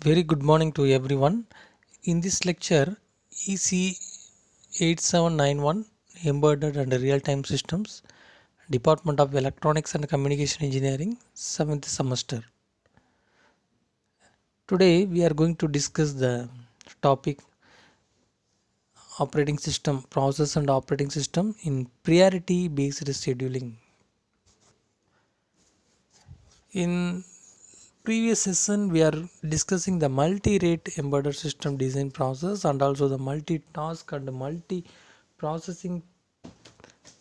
Very good morning to everyone. In this lecture, EC 8791 Embedded and Real-Time Systems, Department of Electronics and Communication Engineering, 7th semester. Today, we are going to discuss the topic operating system, process and operating system in priority based scheduling. In previous session, we are discussing the multi-rate embedded system design process and also the multi-task and multi-processing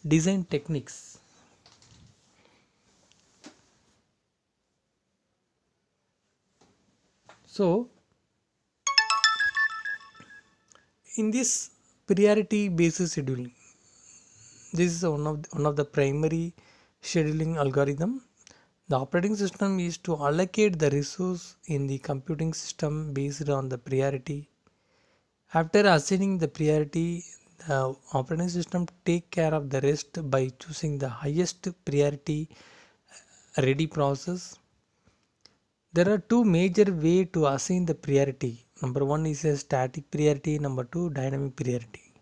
design techniques. So, in this priority basis scheduling, this is one of the primary scheduling algorithm. The operating system is to allocate the resource in the computing system based on the priority. After assigning the priority, the operating system take care of the rest by choosing the highest priority ready process. There are two major way to assign the priority. Number one is a static priority, number two dynamic priority.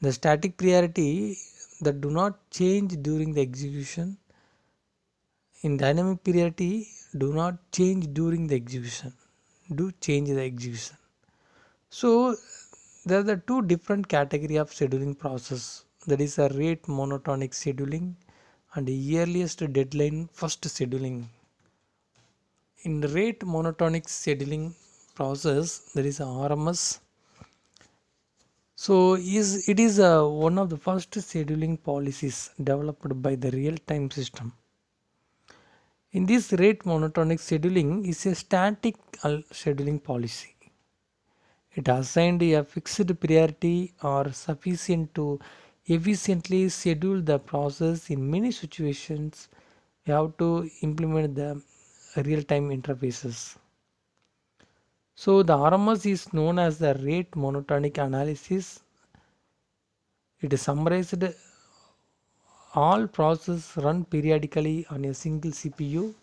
The static priority that do not change during the execution. In dynamic priority do not change during the execution. Do change the execution. So there are the two different category of scheduling process. That is a rate monotonic scheduling and the earliest deadline first scheduling. In the rate monotonic scheduling process, there is a RMS. So it is one of the first scheduling policies developed by the real-time system. In this rate monotonic scheduling is a static scheduling policy. It assigned a fixed priority or sufficient to efficiently schedule the process. In many situations, we have to implement the real-time interfaces. So the RMS is known as the rate monotonic analysis. It is summarized all processes run periodically on a single CPU.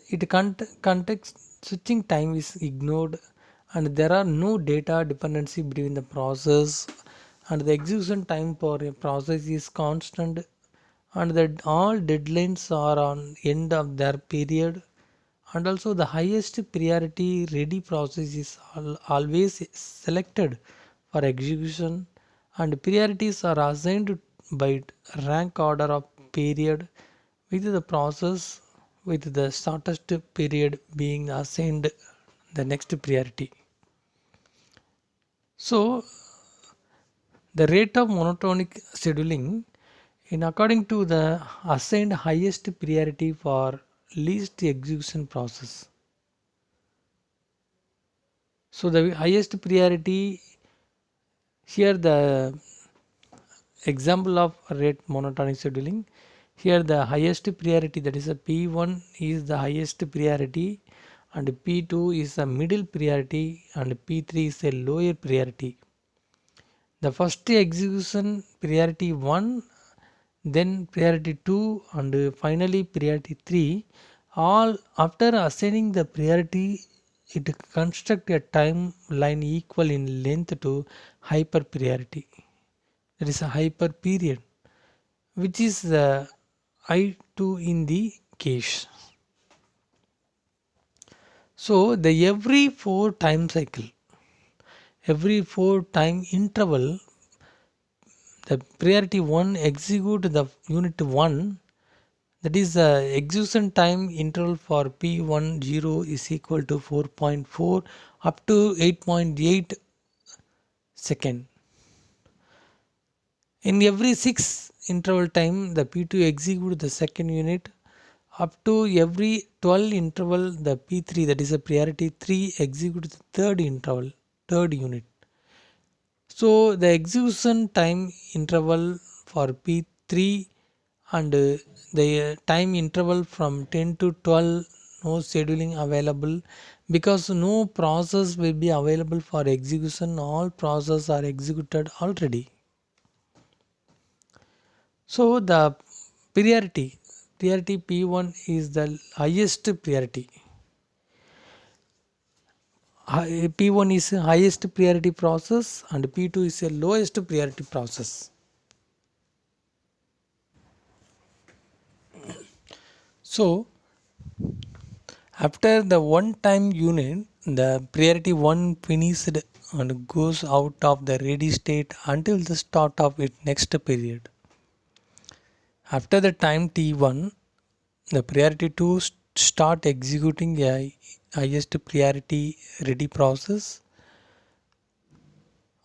It context switching time is ignored and there are no data dependency between the process and the execution time for a process is constant and that all deadlines are on end of their period and also the highest priority ready process is always selected for execution and priorities are assigned by rank order of period with the process with the shortest period being assigned the next priority. So the rate of monotonic scheduling in according to the assigned highest priority for least execution process. So the highest priority here the example of rate monotonic scheduling. Here the highest priority that is a P1 is the highest priority and P2 is a middle priority and P3 is a lower priority. The first execution priority 1, then priority 2 and finally priority 3. All after assigning the priority it construct a timeline equal in length to hyper priority. There is a hyper period which is the I2 in the cache. So the every 4 time interval, the priority 1 execute the unit 1, that is the execution time interval for P10 is equal to 4.4 up to 8.8 second. In every 6 interval time, the P2 execute the second unit. Up to every 12 interval, the P3, that is a priority 3, execute the third unit. So the execution time interval for P3 and the time interval from 10 to 12, no scheduling available because no process will be available for execution. All processes are executed already. So the priority priority P1 is the highest priority. P1 is a highest priority process and P2 is a lowest priority process. So after the one time unit, the priority 1 finished and goes out of the ready state until the start of its next period. After the time T1, the priority 2 start executing a highest priority ready process,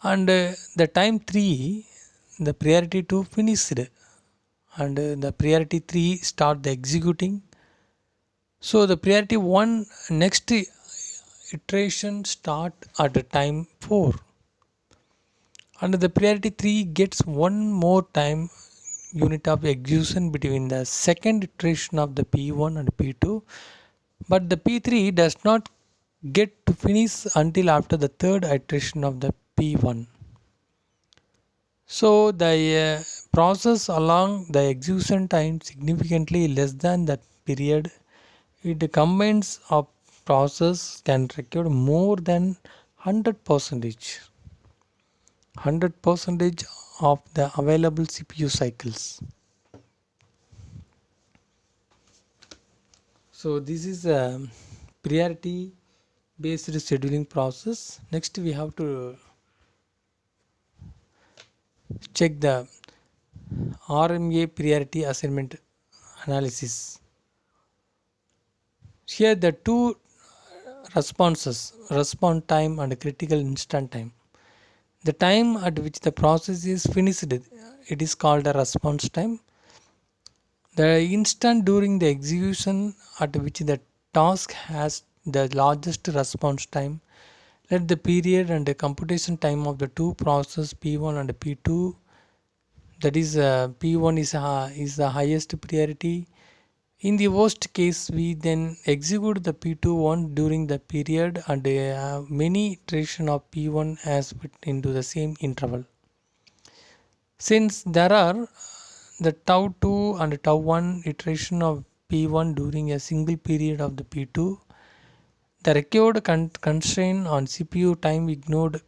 and the time 3 the priority 2 finished, and the priority 3 start the executing. So the priority 1 next iteration start at the time 4, and the priority 3 gets one more time unit of execution between the second iteration of the P1 and P2, but the P3 does not get to finish until after the third iteration of the P1. So the process along the execution time significantly less than that period. It combines of process can record more than 100% of the available CPU cycles. So this is a priority based scheduling process. Next we have to check the RMA priority assignment analysis. Here the two responses, response time and critical instant time. The time at which the process is finished, it is called a response time. The instant during the execution at which the task has the largest response time. Let the period and the computation time of the two processes P1 and P2, that is P1 is the highest priority. In the worst case, we then execute the P2 during the period and many iteration of P1 has fit into the same interval. Since there are the tau 2 and tau 1 iteration of P1 during a single period of the P2, the required constraint on CPU time ignored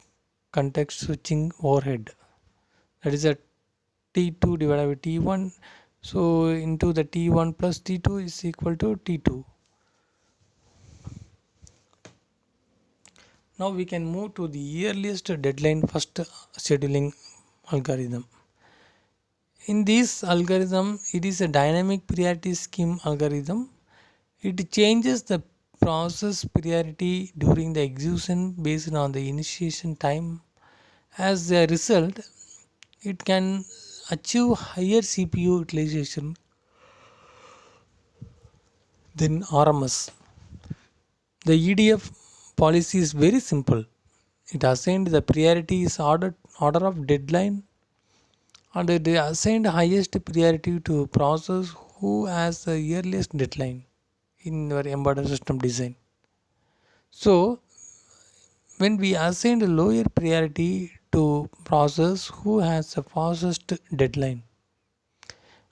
context switching overhead. That is a T2 divided by T1. So into the T1 plus T2 is equal to T2. Now we can move to the earliest deadline first scheduling algorithm. In this algorithm, it is a dynamic priority scheme algorithm. It changes the process priority during the execution based on the initiation time. As a result, it can achieve higher CPU utilization than RMS. The EDF policy is very simple. It assigned the priority is order of deadline, and it assigned highest priority to process who has the earliest deadline in your embedded system design. So when we assign a lower priority to process who has the fastest deadline,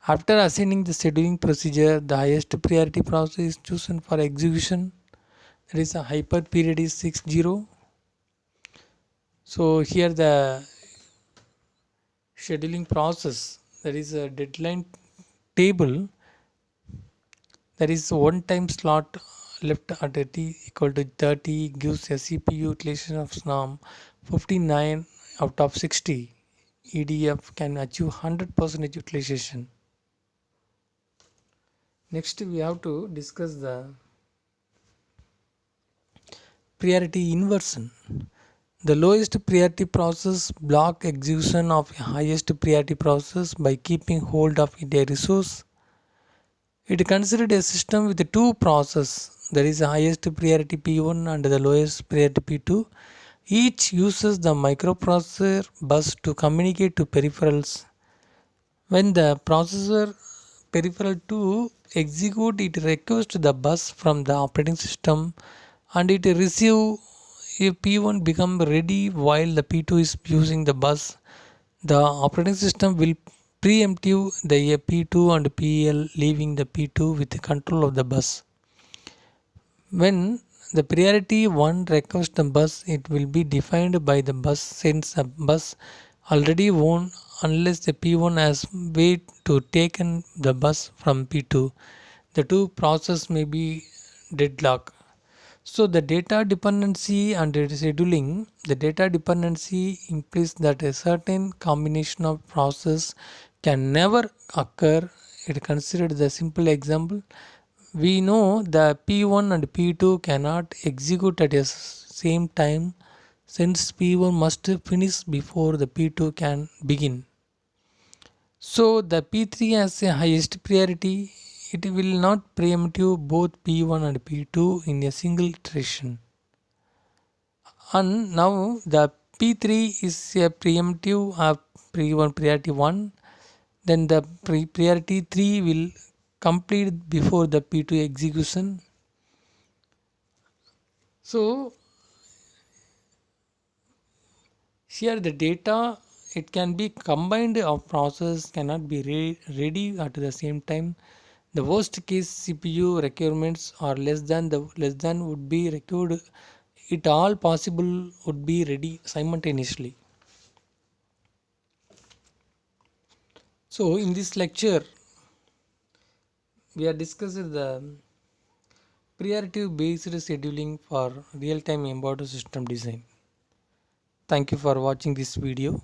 after assigning the scheduling procedure, the highest priority process is chosen for execution. That is a hyper period is 60. So here the scheduling process, that is a deadline table, that is one time slot left at a t equal to 30 gives a CPU utilization of SNAM 59 out of 60. EDF can achieve 100% utilization. Next we have to discuss the priority inversion. The lowest priority process block execution of highest priority process by keeping hold of a resource. It considered a system with two processes, that is the highest priority P1 and the lowest priority P2. Each uses the microprocessor bus to communicate to peripherals. When the processor peripheral 2 execute, it requests the bus from the operating system and it receive. If P1 become ready while the P2 is using the bus, the operating system will preemptive the P2 and PL leaving the P2 with control of the bus. When the priority 1 requests the bus, it will be defined by the bus since the bus already won unless the P1 has wait to taken the bus from P2. The two process may be deadlock. So the data dependency and the scheduling, the data dependency implies that a certain combination of process can never occur. It considered the simple example. We know the P1 and P2 cannot execute at the same time since P1 must finish before the P2 can begin. So the P3 has a highest priority. It will not preempt both P1 and P2 in a single iteration. And now the P3 is a preemptive of P1 priority 1. Then the priority 3 will complete before the P2 execution. So here the data, it can be combined of process cannot be ready at the same time. The worst case CPU requirements are less than would be required. It all possible would be ready simultaneously. So in this lecture we are discussing the priority based scheduling for real time embedded system design. Thank you for watching this video.